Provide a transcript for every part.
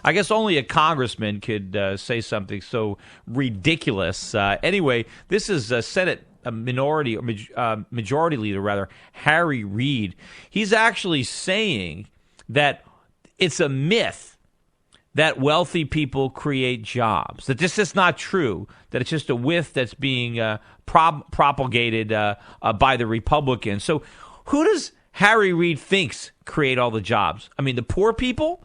I guess only a congressman could say something so ridiculous. Anyway, this is Senate majority leader, rather, Harry Reid. He's actually saying that it's a myth that wealthy people create jobs, that this is not true, that it's just a myth that's being propagated by the Republicans. So who does Harry Reid thinks create all the jobs? I mean, the poor people?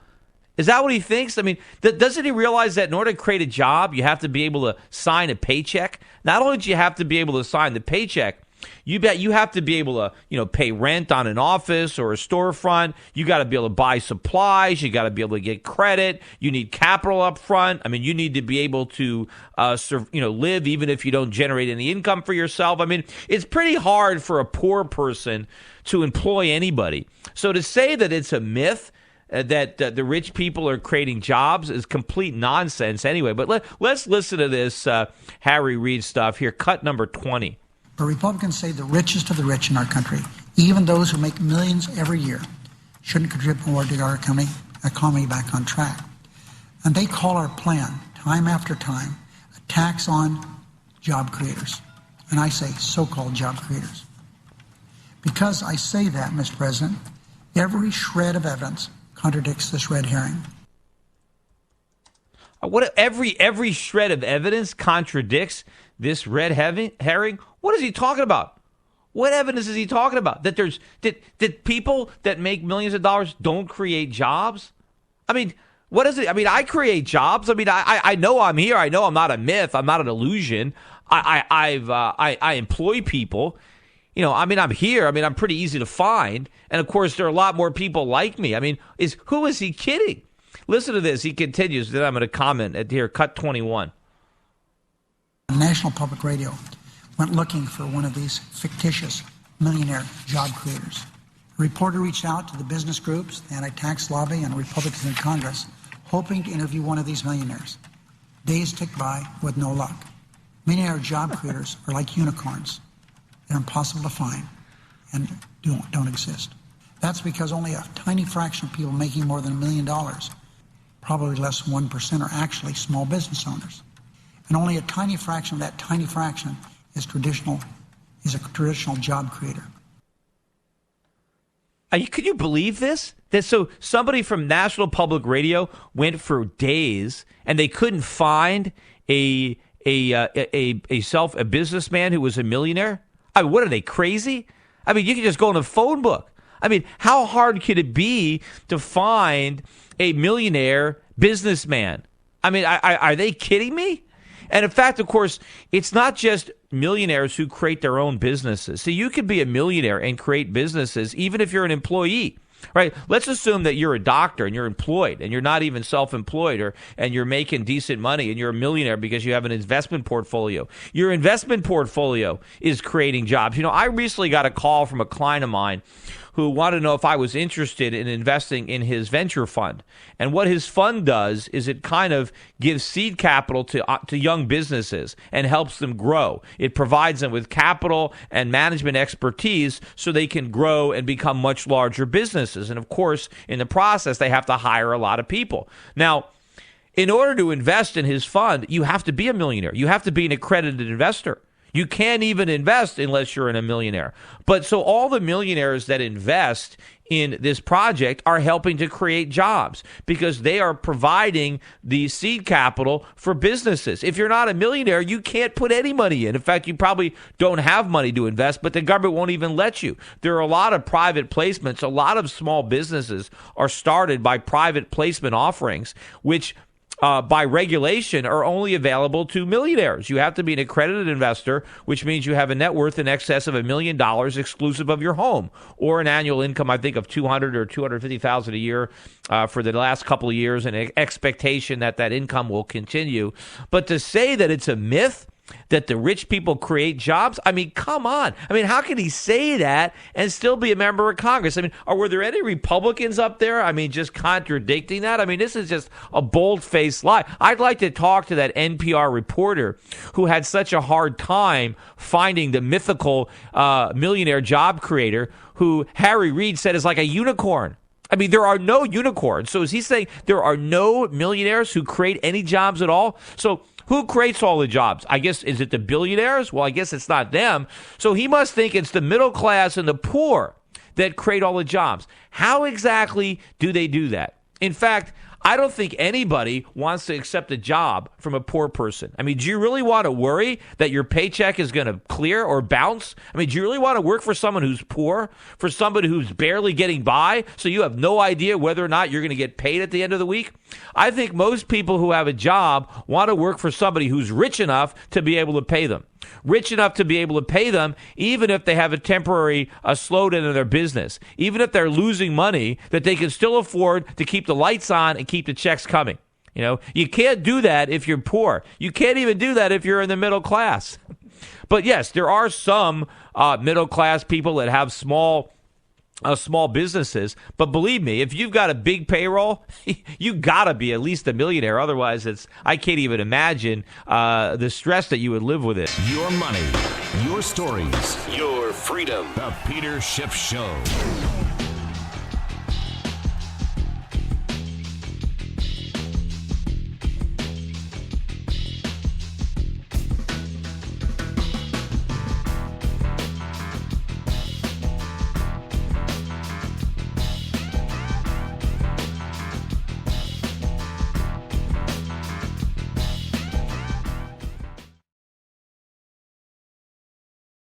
Is that what he thinks? I mean, doesn't he realize that in order to create a job, you have to be able to sign a paycheck? Not only do you have to be able to sign the paycheck, you have to be able to, pay rent on an office or a storefront. You got to be able to buy supplies. You got to be able to get credit. You need capital up front. I mean, you need to be able to, live even if you don't generate any income for yourself. I mean, it's pretty hard for a poor person to employ anybody. So to say that it's a myth that the rich people are creating jobs is complete nonsense anyway. But let's listen to this Harry Reid stuff here, cut number 20. The Republicans say the richest of the rich in our country, even those who make millions every year, shouldn't contribute more to our economy back on track. And they call our plan, time after time, a tax on job creators. And I say so-called job creators. Because I say that, Mr. President, every shred of evidence contradicts this red herring. What every shred of evidence contradicts this red herring? What is he talking about? What evidence is he talking about? That people that make millions of dollars don't create jobs? I mean, what is it? I mean, I create jobs. I mean, I know I'm here. I know I'm not a myth. I'm not an illusion. I employ people. I'm here. I mean, I'm pretty easy to find. And of course, there are a lot more people like me. I mean, who is he kidding? Listen to this. He continues. Then I'm going to comment at here, cut 21. National Public Radio went looking for one of these fictitious millionaire job creators. A reporter reached out to the business groups, the anti-tax lobby, and Republicans in Congress, hoping to interview one of these millionaires. Days ticked by with no luck. Millionaire job creators are like unicorns. They're impossible to find and don't exist. That's because only a tiny fraction of people making more than $1 million, probably less than 1%, are actually small business owners. And only a tiny fraction of that tiny fraction is a traditional job creator. Could you believe this? That so somebody from National Public Radio went for days and they couldn't find a businessman who was a millionaire? I mean, what are they, crazy? I mean, you can just go in a phone book. I mean, how hard could it be to find a millionaire businessman? I mean, are they kidding me? And in fact, of course, it's not just millionaires who create their own businesses. So you could be a millionaire and create businesses even if you're an employee. Right? Let's assume that you're a doctor and you're employed and you're not even self-employed and you're making decent money and you're a millionaire because you have an investment portfolio. Your investment portfolio is creating jobs. I recently got a call from a client of mine who wanted to know if I was interested in investing in his venture fund. And what his fund does is it kind of gives seed capital to young businesses and helps them grow. It provides them with capital and management expertise so they can grow and become much larger businesses. And of course, in the process, they have to hire a lot of people. Now, in order to invest in his fund, you have to be a millionaire. You have to be an accredited investor. You can't even invest unless you're a millionaire. But so all the millionaires that invest in this project are helping to create jobs because they are providing the seed capital for businesses. If you're not a millionaire, you can't put any money in. In fact, you probably don't have money to invest, but the government won't even let you. There are a lot of private placements. A lot of small businesses are started by private placement offerings, which by regulation, are only available to millionaires. You have to be an accredited investor, which means you have a net worth in excess of $1 million exclusive of your home, or an annual income, I think, of $200,000 or $250,000 a year for the last couple of years, and an expectation that that income will continue. But to say that it's a myth that the rich people create jobs? I mean, come on. I mean, how can he say that and still be a member of Congress? I mean, were there any Republicans up there? I mean, just contradicting that? I mean, this is just a bold-faced lie. I'd like to talk to that NPR reporter who had such a hard time finding the mythical millionaire job creator who Harry Reid said is like a unicorn. I mean, there are no unicorns. So is he saying there are no millionaires who create any jobs at all? So who creates all the jobs? I guess, is it the billionaires? Well, I guess it's not them. So he must think it's the middle class and the poor that create all the jobs. How exactly do they do that? In fact, I don't think anybody wants to accept a job from a poor person. I mean, do you really want to worry that your paycheck is going to clear or bounce? I mean, do you really want to work for someone who's poor, for somebody who's barely getting by, so you have no idea whether or not you're going to get paid at the end of the week? I think most people who have a job want to work for somebody who's rich enough to be able to pay them. Rich enough to be able to pay them, even if they have a temporary slowdown in their business, even if they're losing money, that they can still afford to keep the lights on and keep the checks coming. You know, you can't do that if you're poor. You can't even do that if you're in the middle class. But yes, there are some middle class people that have small businesses. But believe me, if you've got a big payroll, you got to be at least a millionaire. Otherwise, I can't even imagine the stress that you would live with it. Your money, your stories, your freedom. The Peter Schiff Show.